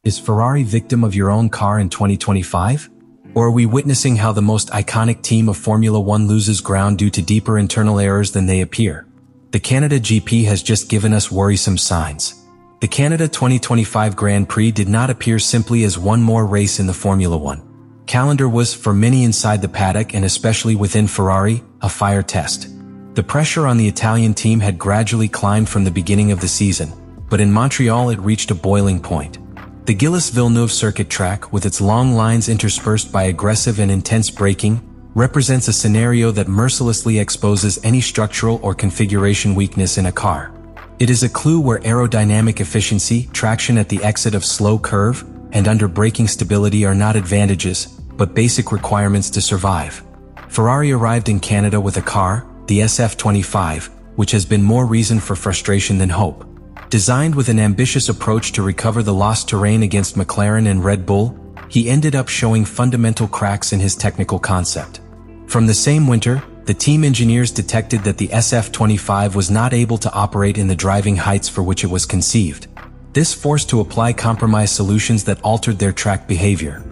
Is Ferrari victim of your own car in 2025? Or are we witnessing how the most iconic team of Formula One loses ground due to deeper internal errors than they appear? The Canada GP has just given us worrisome signs. The Canada 2025 Grand Prix did not appear simply as one more race in the Formula One calendar was, for many inside the paddock and especially within Ferrari, a fire test. The pressure on the Italian team had gradually climbed from the beginning of the season, but in Montreal it reached a boiling point. The Gilles-Villeneuve circuit track, with its long lines interspersed by aggressive and intense braking, represents a scenario that mercilessly exposes any structural or configuration weakness in a car. It is a clue where aerodynamic efficiency, traction at the exit of slow curve, and under braking stability are not advantages, but basic requirements to survive. Ferrari arrived in Canada with a car, the SF25, which has been more reason for frustration than hope. Designed with an ambitious approach to recover the lost terrain against McLaren and Red Bull, he ended up showing fundamental cracks in his technical concept. From the same winter, the team engineers detected that the SF25 was not able to operate in the driving heights for which it was conceived. This forced to apply compromise solutions that altered their track behavior.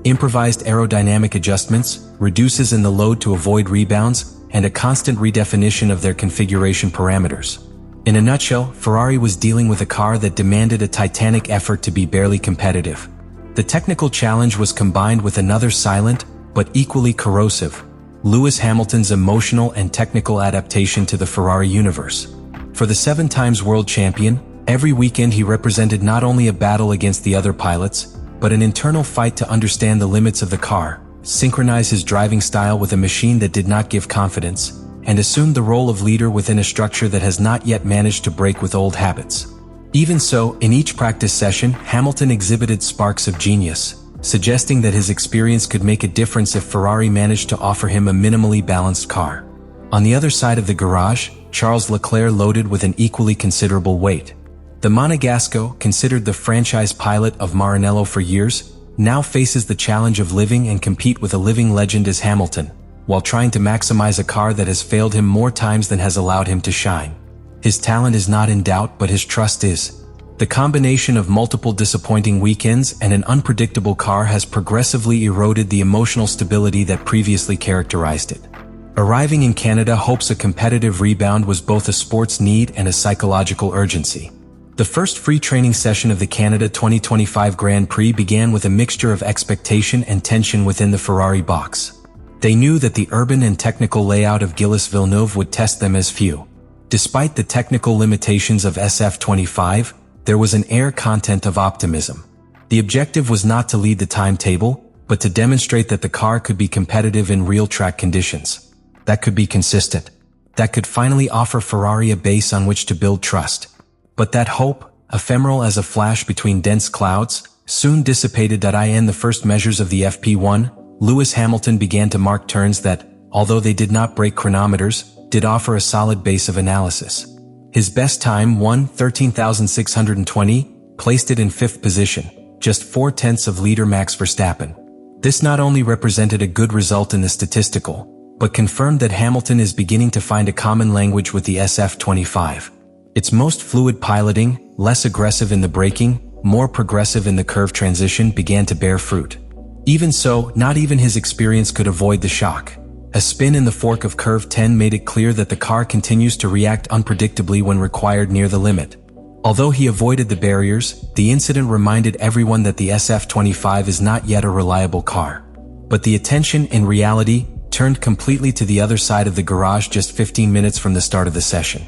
Improvised aerodynamic adjustments, reduces in the load to avoid rebounds, and a constant redefinition of their configuration parameters. In a nutshell, Ferrari was dealing with a car that demanded a titanic effort to be barely competitive. The technical challenge was combined with another silent, but equally corrosive: Lewis Hamilton's emotional and technical adaptation to the Ferrari universe. For the 7-time world champion, every weekend he represented not only a battle against the other pilots, but an internal fight to understand the limits of the car, synchronize his driving style with a machine that did not give confidence, and assumed the role of leader within a structure that has not yet managed to break with old habits. Even so, in each practice session, Hamilton exhibited sparks of genius, suggesting that his experience could make a difference if Ferrari managed to offer him a minimally balanced car. On the other side of the garage, Charles Leclerc loaded with an equally considerable weight. The Monegasco, considered the franchise pilot of Maranello for years, now faces the challenge of living and compete with a living legend as Hamilton, while trying to maximize a car that has failed him more times than has allowed him to shine. His talent is not in doubt, but his trust is. The combination of multiple disappointing weekends and an unpredictable car has progressively eroded the emotional stability that previously characterized it. Arriving in Canada hopes a competitive rebound was both a sports need and a psychological urgency. The first free training session of the Canada 2025 Grand Prix began with a mixture of expectation and tension within the Ferrari box. They knew that the urban and technical layout of Gilles-Villeneuve would test them as few. Despite the technical limitations of SF25, there was an air content of optimism. The objective was not to lead the timetable, but to demonstrate that the car could be competitive in real track conditions. That could be consistent. That could finally offer Ferrari a base on which to build trust. But that hope, ephemeral as a flash between dense clouds, soon dissipated. In the first measures of the FP1, Lewis Hamilton began to mark turns that, although they did not break chronometers, did offer a solid base of analysis. His best time, 1:13,620, placed it in 5th position, just 0.4 of leader Max Verstappen. This not only represented a good result in the statistical, but confirmed that Hamilton is beginning to find a common language with the SF25. Its most fluid piloting, less aggressive in the braking, more progressive in the curve transition, began to bear fruit. Even so, not even his experience could avoid the shock. A spin in the fork of curve 10 made it clear that the car continues to react unpredictably when required near the limit. Although he avoided the barriers, the incident reminded everyone that the SF25 is not yet a reliable car. But the attention, in reality, turned completely to the other side of the garage just 15 minutes from the start of the session.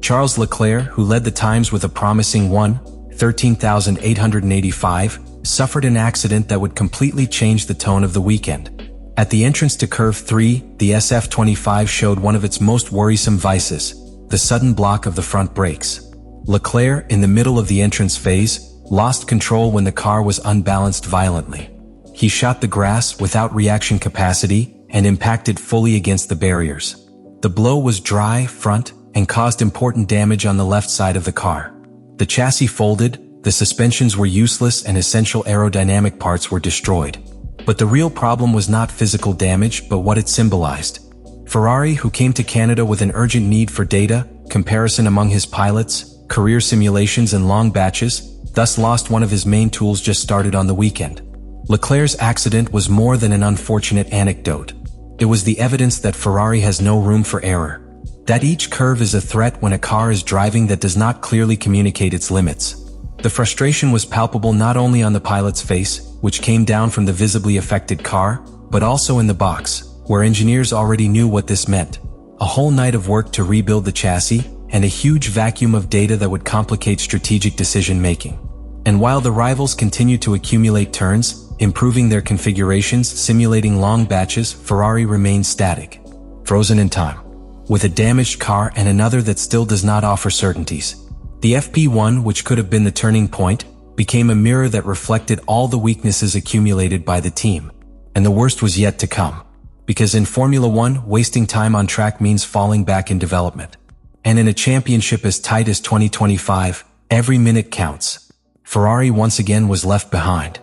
Charles Leclerc, who led the times with a promising 1:13,885, suffered an accident that would completely change the tone of the weekend. At the entrance to Curve 3, the SF25 showed one of its most worrisome vices, the sudden block of the front brakes. Leclerc, in the middle of the entrance phase, lost control when the car was unbalanced violently. He shot the grass without reaction capacity and impacted fully against the barriers. The blow was dry, front, and caused important damage on the left side of the car. The chassis folded, the suspensions were useless, and essential aerodynamic parts were destroyed. But the real problem was not physical damage, but what it symbolized. Ferrari, who came to Canada with an urgent need for data, comparison among his pilots, career simulations and long batches, thus lost one of his main tools just started on the weekend. Leclerc's accident was more than an unfortunate anecdote. It was the evidence that Ferrari has no room for error, that each curve is a threat when a car is driving that does not clearly communicate its limits. The frustration was palpable not only on the pilot's face, which came down from the visibly affected car, but also in the box, where engineers already knew what this meant. A whole night of work to rebuild the chassis, and a huge vacuum of data that would complicate strategic decision-making. And while the rivals continued to accumulate turns, improving their configurations, simulating long batches, Ferrari remained static, frozen in time, with a damaged car and another that still does not offer certainties. The FP1, which could have been the turning point, became a mirror that reflected all the weaknesses accumulated by the team. And the worst was yet to come. Because in Formula One, wasting time on track means falling back in development. And in a championship as tight as 2025, every minute counts. Ferrari once again was left behind.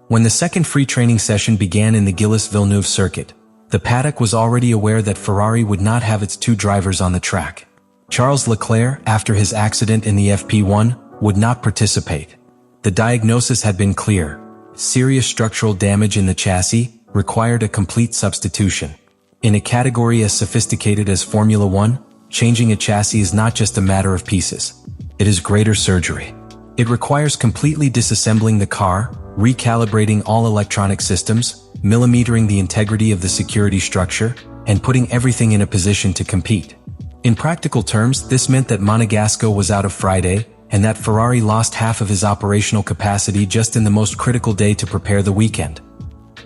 When the second free training session began in the Gilles-Villeneuve circuit, the paddock was already aware that Ferrari would not have its two drivers on the track. Charles Leclerc, after his accident in the FP1, would not participate. The diagnosis had been clear. Serious structural damage in the chassis required a complete substitution. In a category as sophisticated as Formula One, changing a chassis is not just a matter of pieces. It is greater surgery. It requires completely disassembling the car, recalibrating all electronic systems, millimetering the integrity of the security structure, and putting everything in a position to compete. In practical terms, this meant that Monegasco was out of Friday, and that Ferrari lost half of his operational capacity just in the most critical day to prepare the weekend.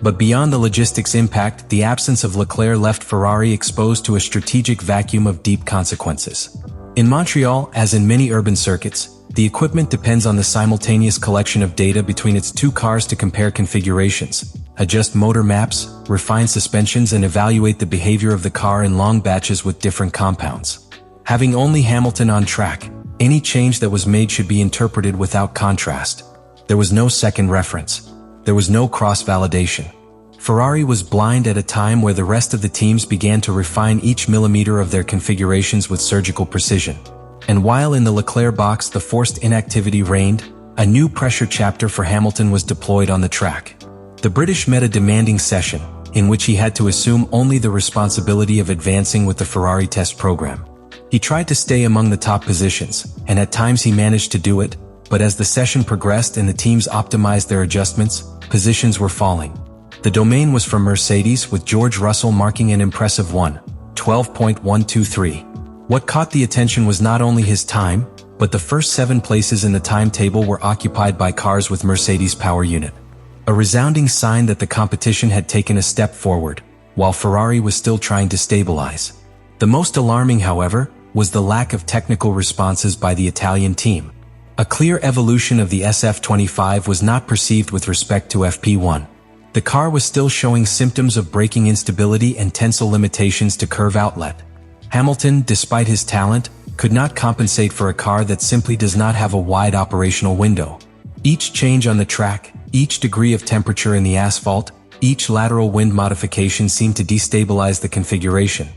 But beyond the logistics impact, the absence of Leclerc left Ferrari exposed to a strategic vacuum of deep consequences. In Montreal, as in many urban circuits, the equipment depends on the simultaneous collection of data between its two cars to compare configurations, adjust motor maps, refine suspensions, and evaluate the behavior of the car in long batches with different compounds. Having only Hamilton on track, any change that was made should be interpreted without contrast. There was no second reference. There was no cross-validation. Ferrari was blind at a time where the rest of the teams began to refine each millimeter of their configurations with surgical precision. And while in the Leclerc box the forced inactivity reigned, a new pressure chapter for Hamilton was deployed on the track. The British met a demanding session, in which he had to assume only the responsibility of advancing with the Ferrari test program. He tried to stay among the top positions, and at times he managed to do it, but as the session progressed and the teams optimized their adjustments, positions were falling. The domain was from Mercedes, with George Russell marking an impressive 12.123. What caught the attention was not only his time, but the first 7 places in the timetable were occupied by cars with Mercedes power unit. A resounding sign that the competition had taken a step forward, while Ferrari was still trying to stabilize. The most alarming, however, was the lack of technical responses by the Italian team. A clear evolution of the SF25 was not perceived with respect to FP1. The car was still showing symptoms of braking instability and tensile limitations to curve outlet. Hamilton, despite his talent, could not compensate for a car that simply does not have a wide operational window. Each change on the track, each degree of temperature in the asphalt, each lateral wind modification seemed to destabilize the configuration.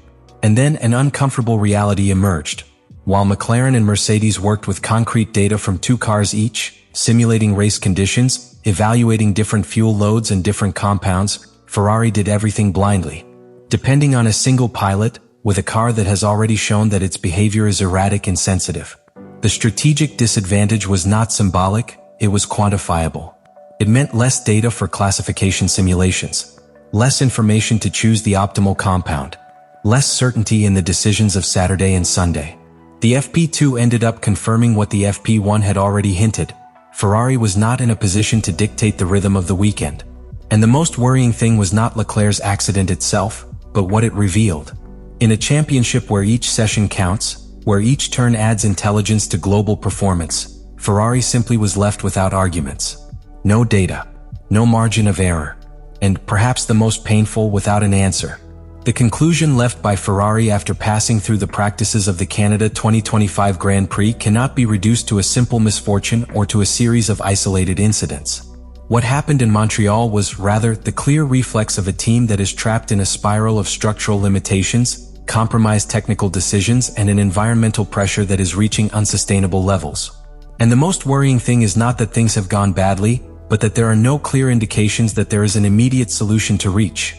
And then an uncomfortable reality emerged. While McLaren and Mercedes worked with concrete data from 2 cars each, simulating race conditions, evaluating different fuel loads and different compounds, Ferrari did everything blindly. Depending on a single pilot, with a car that has already shown that its behavior is erratic and sensitive. The strategic disadvantage was not symbolic, it was quantifiable. It meant less data for classification simulations, less information to choose the optimal compound, less certainty in the decisions of Saturday and Sunday. The FP2 ended up confirming what the FP1 had already hinted. Ferrari was not in a position to dictate the rhythm of the weekend. And the most worrying thing was not Leclerc's accident itself, but what it revealed. In a championship where each session counts, where each turn adds intelligence to global performance, Ferrari simply was left without arguments. No data, no margin of error, and perhaps the most painful, without an answer. The conclusion left by Ferrari after passing through the practices of the Canada 2025 Grand Prix cannot be reduced to a simple misfortune or to a series of isolated incidents. What happened in Montreal was, rather, the clear reflex of a team that is trapped in a spiral of structural limitations, compromised technical decisions, and an environmental pressure that is reaching unsustainable levels. And the most worrying thing is not that things have gone badly, but that there are no clear indications that there is an immediate solution to reach.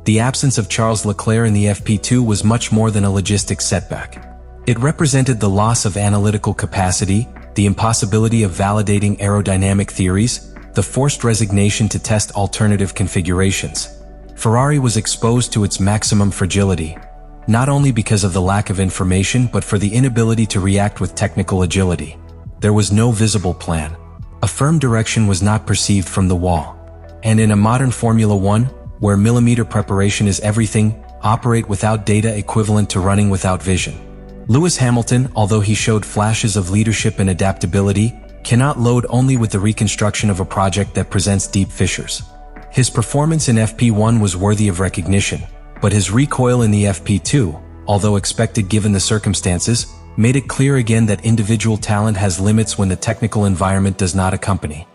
The absence of Charles Leclerc in the FP2 was much more than a logistic setback. It represented the loss of analytical capacity, the impossibility of validating aerodynamic theories, the forced resignation to test alternative configurations. Ferrari was exposed to its maximum fragility, not only because of the lack of information but for the inability to react with technical agility. There was no visible plan. A firm direction was not perceived from the wall. And in a modern Formula One, where millimeter preparation is everything, operate without data equivalent to running without vision. Lewis Hamilton, although he showed flashes of leadership and adaptability, cannot load only with the reconstruction of a project that presents deep fissures. His performance in FP1 was worthy of recognition, but his recoil in the FP2, although expected given the circumstances, made it clear again that individual talent has limits when the technical environment does not accompany.